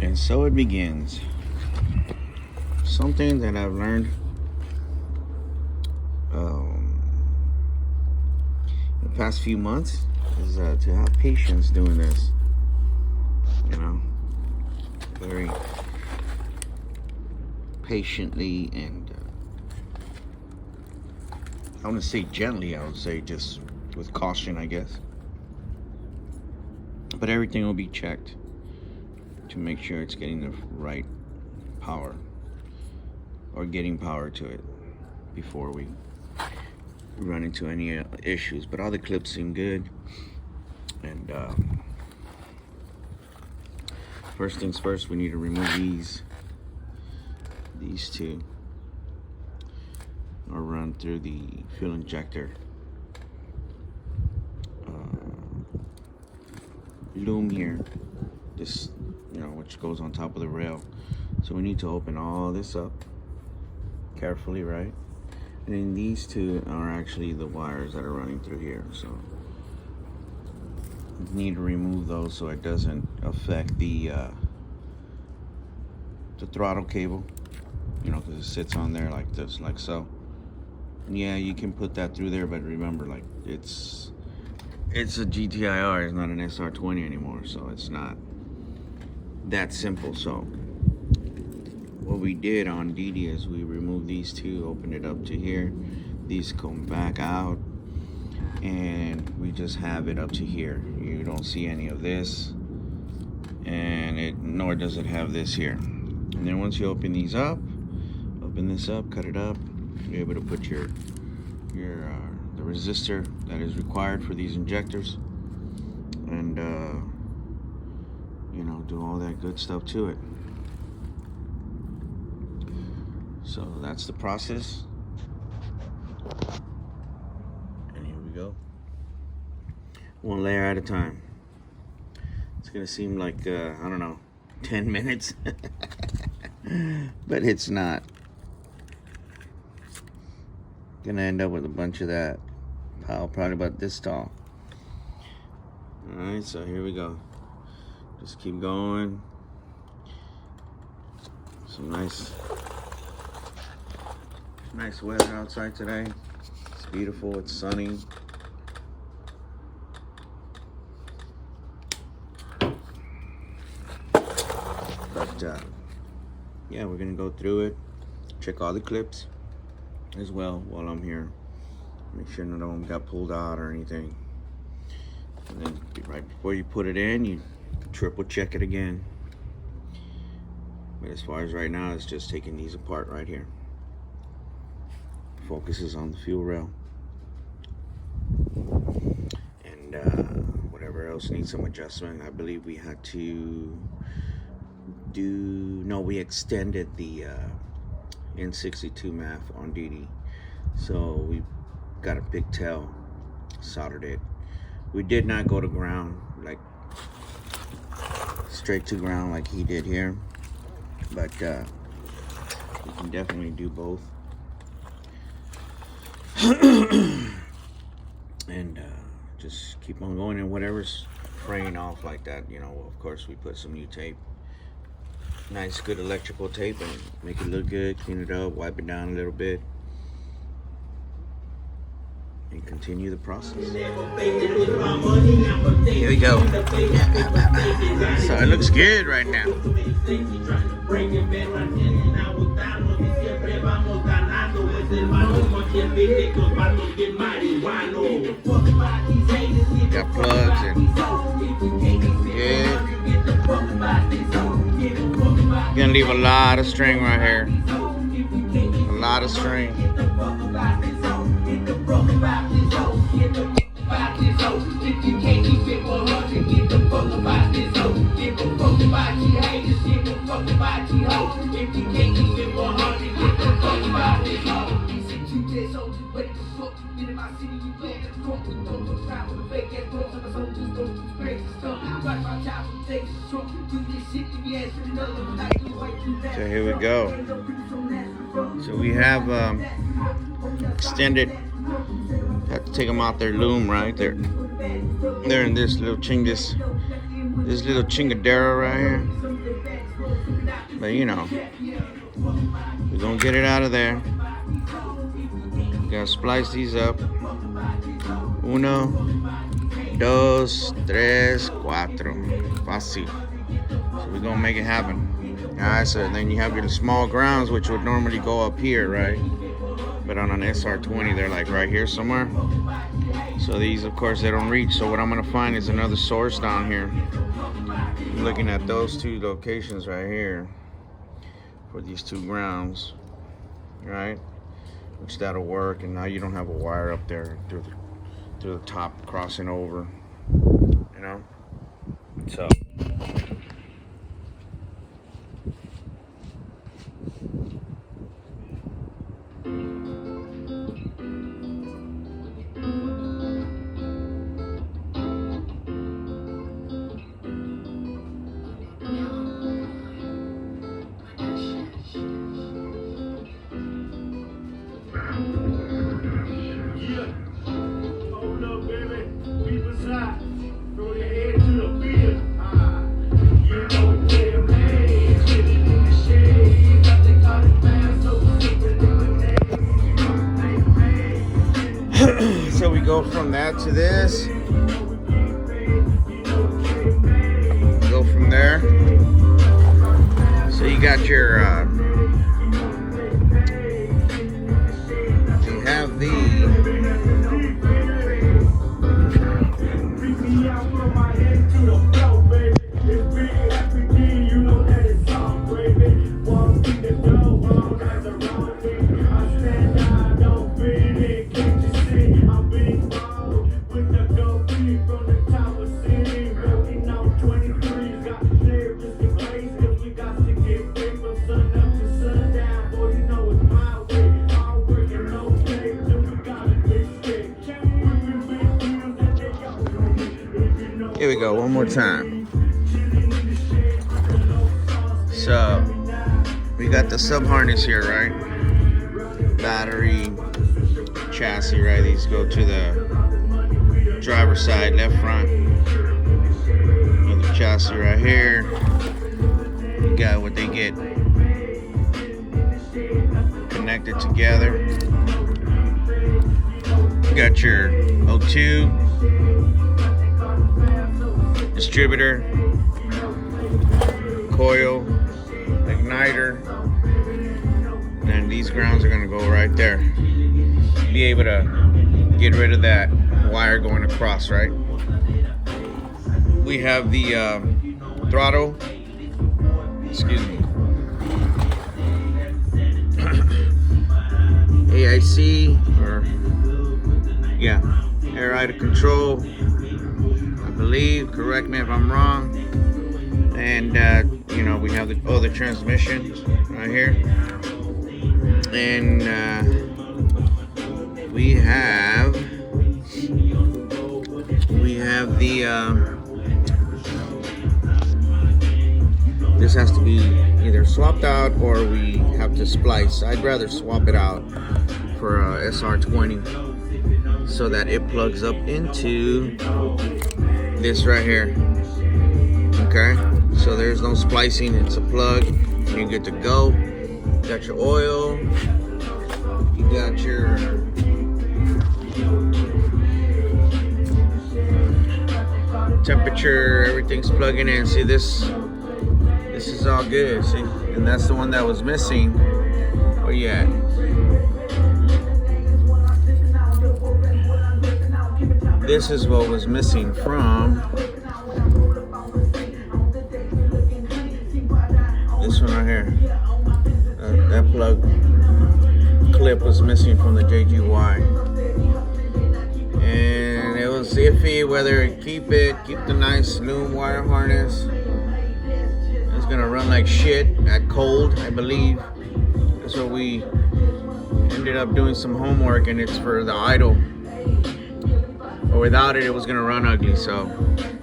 And so it begins. Something that I've learned the past few months is to have patience doing this. You know, very patiently and I want to say gently. I would say just with caution, I guess. But everything will be checked to make sure it's getting the right power or getting power to it before we run into any issues. But all the clips seem good, and first things first, we need to remove these two, or run through the fuel injector loom here, this, you know, which goes on top of the rail. So we need to open all this up carefully, right? And then these two are actually the wires that are running through here, so we need to remove those so it doesn't affect the throttle cable, you know, because it sits on there like this, like so. And yeah, you can put that through there, but remember, like, it's a GTIR, it's not an SR20 anymore, so it's not that simple. So what we did on DD is we removed these two, opened it up to here, these come back out, and we just have it up to here. You don't see any of this, and nor does it have this here. And then once you open these up, open this up, cut it up, you're able to put the resistor that is required for these injectors, and you know, do all that good stuff to it. So that's the process, and here we go, one layer at a time. It's gonna seem like I don't know, 10 minutes but it's not. Gonna end up with a bunch of that pile, probably about this tall. Alright, so here we go. Just keep going. Some nice weather outside today. It's beautiful, it's sunny. But yeah, we're gonna go through it, check all the clips as well while I'm here. Make sure none of them got pulled out or anything. And then right before you put it in, you triple check it again. But as far as right now, it's just taking these apart right here. Focus is on the fuel rail. And whatever else needs some adjustment. I believe we had to we extended the N62 math on DD, so we got a big tail, soldered it. We did not go to ground, like straight to ground like he did here, but we can definitely do both. And just keep on going, and whatever's fraying off like that, you know, of course we put some new tape, nice good electrical tape, and make it look good, clean it up, wipe it down a little bit, and continue the process. Here we go. So it looks good right now. Got plugs and good. Gonna leave a lot of string right here. A lot of string. So here we go. So we have extended. Have to take them out their loom, right? They're in this little chingus this little chingadera right here. But you know, we're gonna get it out of there. We gotta splice these up. 1, 2, 3, 4. Fácil. So we're gonna make it happen. Alright, so then you have your small grounds, which would normally go up here, right? But on an SR20, they're like right here somewhere. So these, of course, they don't reach. So what I'm gonna find is another source down here. I'm looking at those 2 locations right here for these 2 grounds, right? Which that'll work, and now you don't have a wire up there through the top crossing over, you know? So. So we go from that to this. Go from there. So you got your you have the here we go, one more time. So we got the sub harness here, right? Battery, chassis, right? These go to the driver's side, left front. Another chassis right here. You got what they get connected together. You got your O2 distributor, coil, igniter, and these grounds are going to go right there. Be able to get rid of that wire going across, right? We have the throttle, excuse me, AIC, or yeah, air idle control, I believe, correct me if I'm wrong. And you know, we have the other transmission right here, and we have the this has to be either swapped out or we have to splice. I'd rather swap it out for a SR20 so that it plugs up into this right here. Okay, so there's no splicing, it's a plug, you're good to go. You got your oil, you got your temperature, everything's plugging in. See, this is all good, see? And that's the one that was missing. Where you at? This is what was missing from this one right here. That plug clip was missing from the JGY, and it was iffy whether to keep the nice new wire harness. It's gonna run like shit at cold, I believe. So we ended up doing some homework, and it's for the idle. Or without it, it was gonna run ugly. So,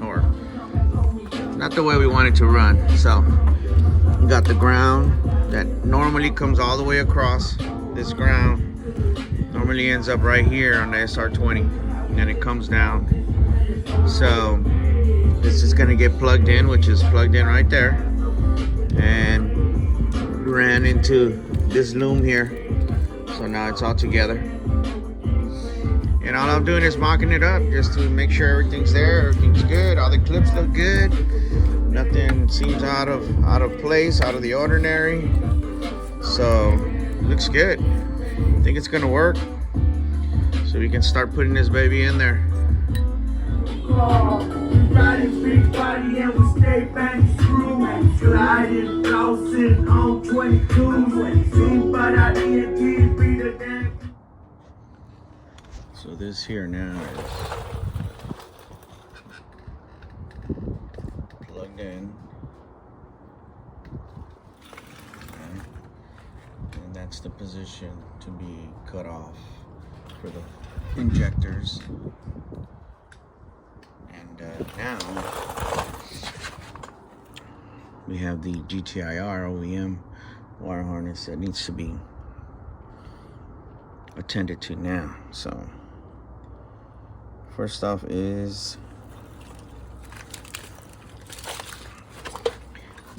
or not the way we want it to run. So we got the ground that normally comes all the way across. This ground normally ends up right here on the SR20, and then it comes down. So This is gonna get plugged in, which is plugged in right there, and ran into this loom here. So now it's all together. And all I'm doing is mocking it up just to make sure everything's there, everything's good, all the clips look good. Nothing seems out of place, out of the ordinary. So looks good. I think it's gonna work. So we can start putting this baby in there. Big body and we stay bang screw. Sliding, flossing on 22. But I didn't be the damn. So this here now is plugged in. Okay. And that's the position to be cut off for the injectors. And now we have the GTIR OEM wire harness that needs to be attended to now. So first off is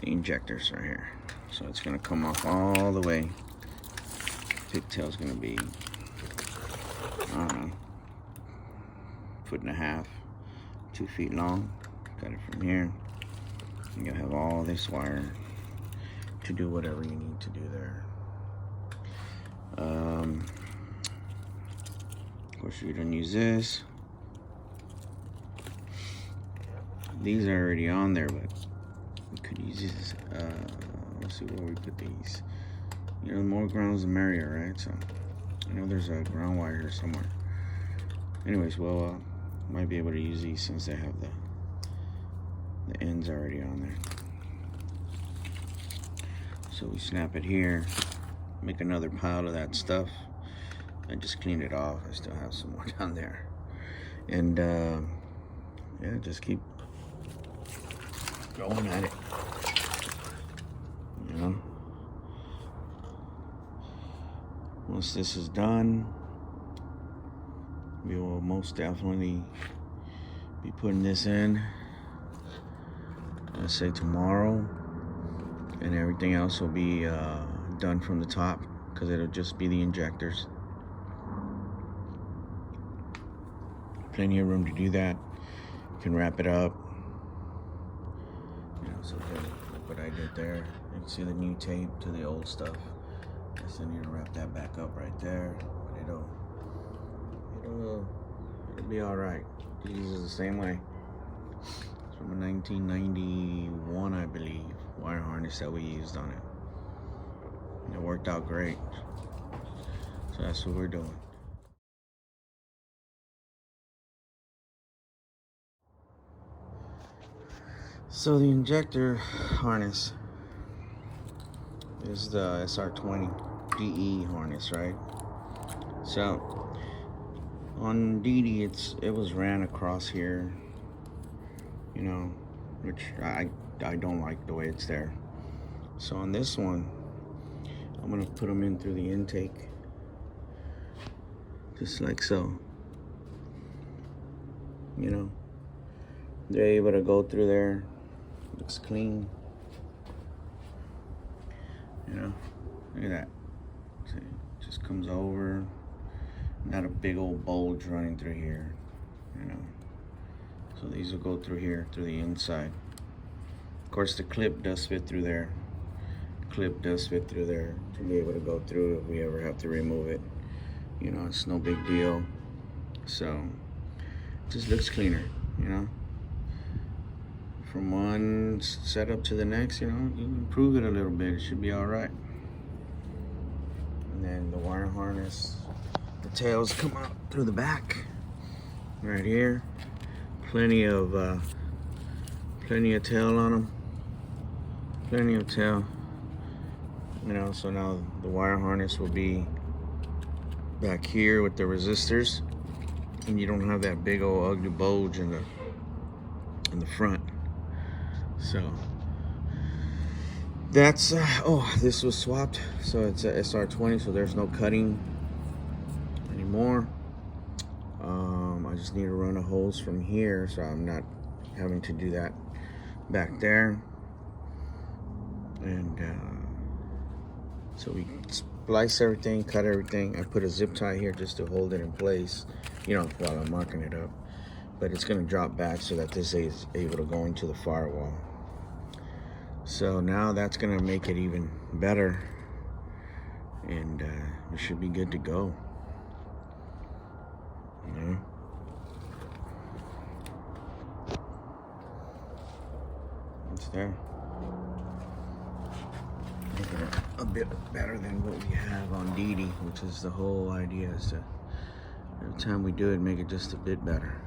the injectors right here. So it's gonna come off all the way. Pigtail's gonna be, I don't know, 1.5 feet, 2 feet long. Got it from here. You're gonna have all this wire to do whatever you need to do there. Of course, you don't use this. These are already on there, but we could use this. Let's see where we put these. You know, the more grounds the merrier, right? So I know there's a ground wire here somewhere. Anyways, well, might be able to use these since they have the ends already on there. So we snap it here, make another pile of that stuff. I just cleaned it off. I still have some more down there. And yeah, just keep going at it. You know? Once this is done, we will most definitely be putting this in, let's say tomorrow, and everything else will be done from the top, because it'll just be the injectors. Plenty of room to do that. You can wrap it up. You know, so look what I did there. You can see the new tape to the old stuff. I still need to wrap that back up right there, but it'll be all right. These is the same way. It's from a 1991, I believe, wire harness that we used on it. And it worked out great. So that's what we're doing. So the injector harness is the SR20DE harness, right? So on DD, it was ran across here, you know, which I don't like the way it's there. So on this one, I'm gonna put them in through the intake, just like so. You know, they're able to go through there. Looks clean. You know, look at that. See, it just comes over. Not a big old bulge running through here, you know. So these will go through here, through the inside. Of course, the clip does fit through there. The clip does fit through there to be able to go through if we ever have to remove it. You know, it's no big deal. So, it just looks cleaner, you know. From one setup to the next, you know, you can improve it a little bit. It should be all right. And then the wire harness, the tails come out through the back, right here. Plenty of tail on them. Plenty of tail. You know, so now the wire harness will be back here with the resistors, and you don't have that big old ugly bulge in the front. So that's oh, this was swapped, so it's a SR20, so there's no cutting anymore. I just need to run a hose from here so I'm not having to do that back there. And so we splice everything, cut everything. I put a zip tie here just to hold it in place, you know, while I'm marking it up. But it's gonna drop back so that this is able to go into the firewall. So now that's gonna make it even better, and we should be good to go. You know? It's there. Making it a bit better than what we have on DD, which is the whole idea, is to every time we do it, make it just a bit better.